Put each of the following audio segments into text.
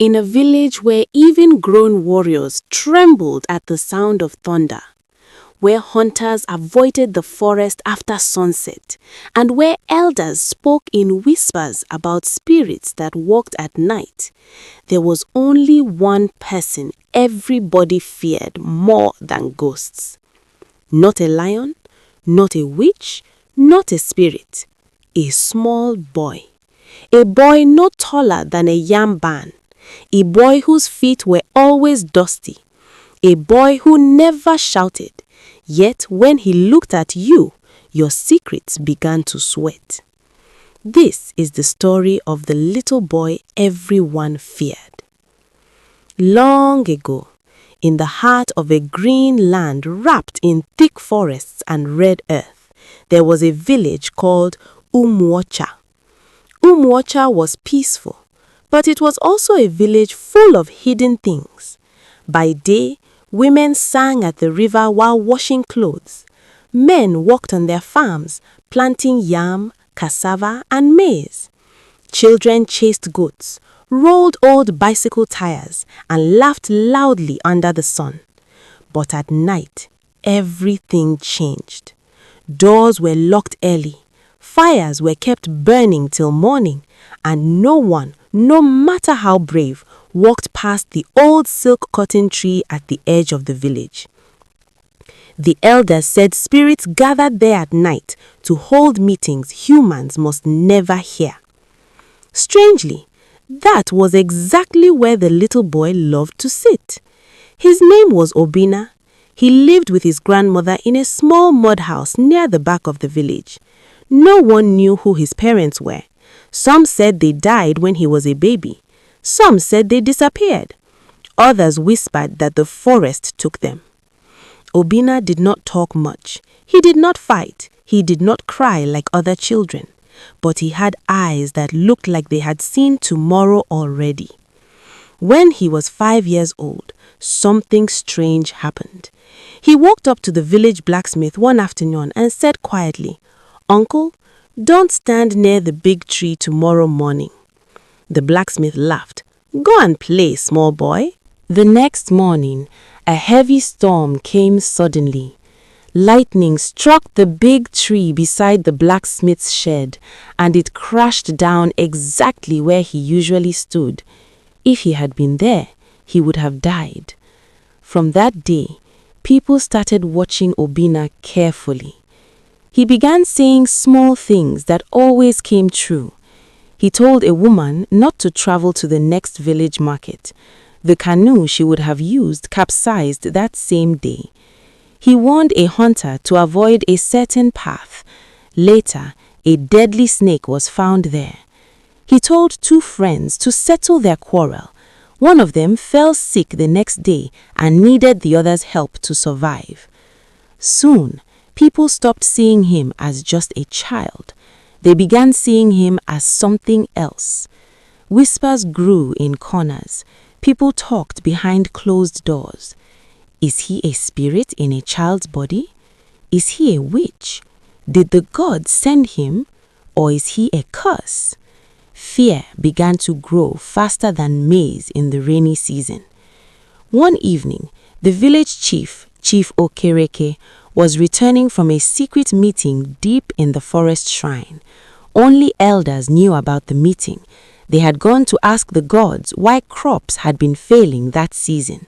in a village where even grown warriors trembled at the sound of thunder, where hunters avoided the forest after sunset, and where elders spoke in whispers about spirits that walked at night, there was only one person everybody feared more than ghosts. Not a lion, not a witch, not a spirit. A small boy. A boy no taller than a yam ban. A boy whose feet were always dusty. A boy who never shouted. Yet when he looked at you, your secrets began to sweat. This is the story of the little boy everyone feared. Long ago, in the heart of a green land wrapped in thick forests and red earth, there was a village called Umwocha. Umwocha was peaceful, but it was also a village full of hidden things. By day, women sang at the river while washing clothes. Men worked on their farms, planting yam, cassava, and maize. Children chased goats, rolled old bicycle tires, and laughed loudly under the sun. But at night, everything changed. Doors were locked early. Fires were kept burning till morning, and no one, no matter how brave, walked past the old silk cotton tree at the edge of the village. The elders said spirits gathered there at night to hold meetings humans must never hear. Strangely, that was exactly where the little boy loved to sit. His name was Obina. He lived with his grandmother in a small mud house near the back of the village. No one knew who his parents were. Some said they died when he was a baby. Some said they disappeared. Others whispered that the forest took them. Obina did not talk much. He did not fight. He did not cry like other children. But he had eyes that looked like they had seen tomorrow already. When he was 5 years old, something strange happened. He walked up to the village blacksmith one afternoon and said quietly, "Uncle, don't stand near the big tree tomorrow morning." The blacksmith laughed. "Go and play, small boy." The next morning, a heavy storm came suddenly. Lightning struck the big tree beside the blacksmith's shed, and it crashed down exactly where he usually stood. If he had been there, he would have died. From that day, people started watching Obina carefully. He began saying small things that always came true. He told a woman not to travel to the next village market. The canoe she would have used capsized that same day. He warned a hunter to avoid a certain path. Later, a deadly snake was found there. He told 2 friends to settle their quarrel. One of them fell sick the next day and needed the other's help to survive. Soon, people stopped seeing him as just a child. They began seeing him as something else. Whispers grew in corners. People talked behind closed doors. Is he a spirit in a child's body? Is he a witch? Did the gods send him? Or is he a curse? Fear began to grow faster than maize in the rainy season. One evening, the village chief, Chief Okereke, was returning from a secret meeting deep in the forest shrine. Only elders knew about the meeting. They had gone to ask the gods why crops had been failing that season.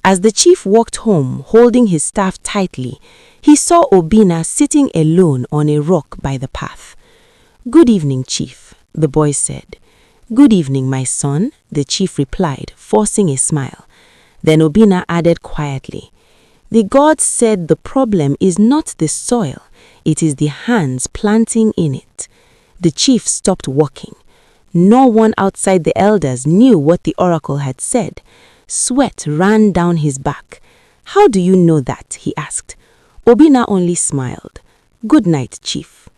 As the chief walked home holding his staff tightly, he saw Obina sitting alone on a rock by the path. "Good evening, chief," the boy said. "Good evening, my son," the chief replied, forcing a smile. Then Obina added quietly, "The gods said the problem is not the soil, it is the hands planting in it." The chief stopped walking. No one outside the elders knew what the oracle had said. Sweat ran down his back. "How do you know that?" he asked. Obina only smiled. "Good night, chief."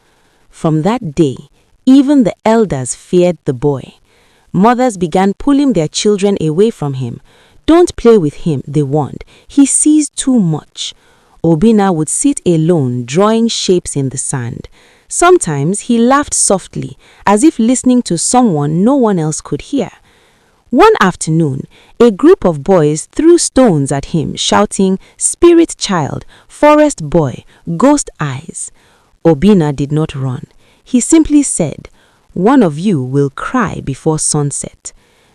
From that day, even the elders feared the boy. Mothers began pulling their children away from him. "Don't play with him," they warned. "He sees too much." Obina would sit alone, drawing shapes in the sand. Sometimes he laughed softly, as if listening to someone no one else could hear. One afternoon, a group of boys threw stones at him, shouting, "Spirit child, forest boy, ghost eyes." Obina did not run. He simply said, "One of you will cry before sunset."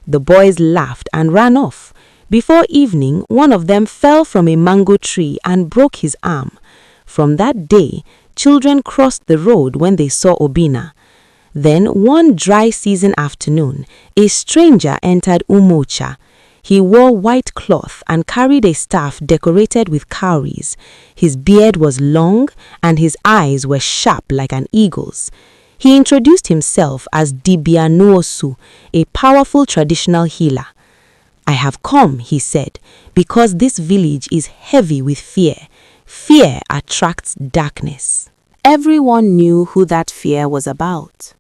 The boys laughed and ran off. Before evening, one of them fell from a mango tree and broke his arm. From that day, children crossed the road when they saw Obina. Then, one dry season afternoon, a stranger entered Umocha. He wore white cloth and carried a staff decorated with cowries. His beard was long and his eyes were sharp like an eagle's. He introduced himself as Dibia Nuosu, a powerful traditional healer. "I have come," he said, "because this village is heavy with fear. Fear attracts darkness." Everyone knew who that fear was about.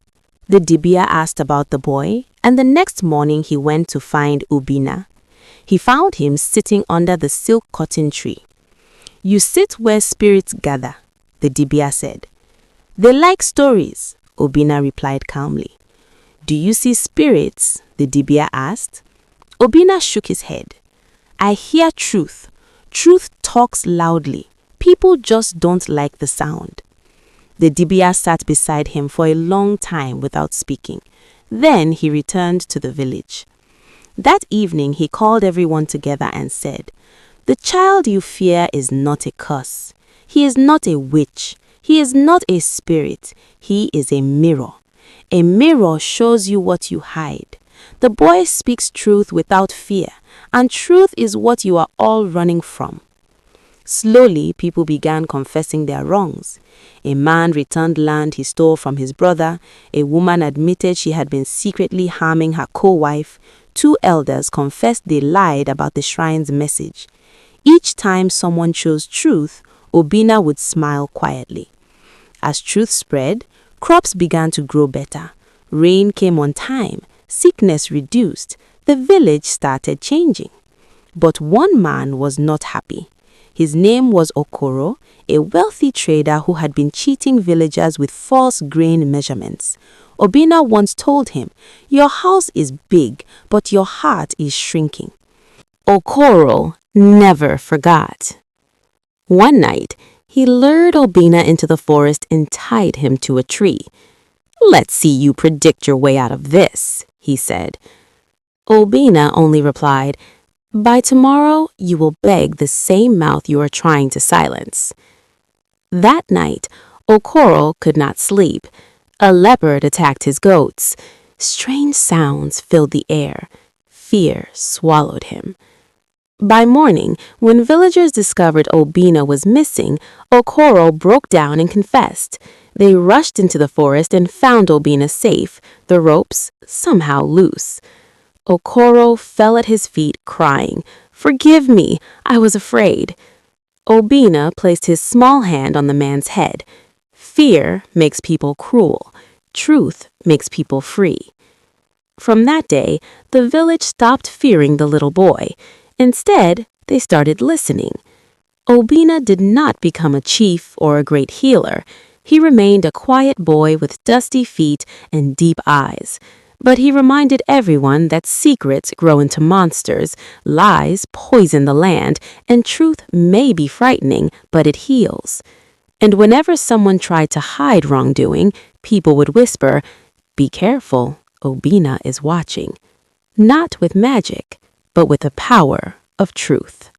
The Dibia asked about the boy, and the next morning he went to find Obina. He found him sitting under the silk cotton tree. "You sit where spirits gather," the Dibia said. "They like stories," Obina replied calmly. "Do you see spirits?" the Dibia asked. Obina shook his head. "I hear truth. Truth talks loudly. People just don't like the sound." The Dibia sat beside him for a long time without speaking. Then he returned to the village. That evening he called everyone together and said, "The child you fear is not a curse. He is not a witch. He is not a spirit. He is a mirror. A mirror shows you what you hide. The boy speaks truth without fear, and truth is what you are all running from." Slowly, people began confessing their wrongs. A man returned land he stole from his brother. A woman admitted she had been secretly harming her co-wife. 2 elders confessed they lied about the shrine's message. Each time someone chose truth, Obina would smile quietly. As truth spread, crops began to grow better. Rain came on time. Sickness reduced. The village started changing. But one man was not happy. His name was Okoro, a wealthy trader who had been cheating villagers with false grain measurements. Obina once told him, "Your house is big, but your heart is shrinking." Okoro never forgot. One night, he lured Obina into the forest and tied him to a tree. "Let's see you predict your way out of this," he said. Obina only replied, "By tomorrow, you will beg the same mouth you are trying to silence." That night, Okoro could not sleep. A leopard attacked his goats. Strange sounds filled the air. Fear swallowed him. By morning, when villagers discovered Obina was missing, Okoro broke down and confessed. They rushed into the forest and found Obina safe, the ropes somehow loose. Okoro fell at his feet crying, "Forgive me, I was afraid." Obina placed his small hand on the man's head. Fear makes people cruel. Truth makes people free. From that day, the village stopped fearing the little boy. Instead, they started listening. Obina did not become a chief or a great healer. He remained a quiet boy with dusty feet and deep eyes. But he reminded everyone that secrets grow into monsters, lies poison the land, and truth may be frightening, but it heals. And whenever someone tried to hide wrongdoing, people would whisper, "Be careful, Obina is watching." Not with magic, but with the power of truth.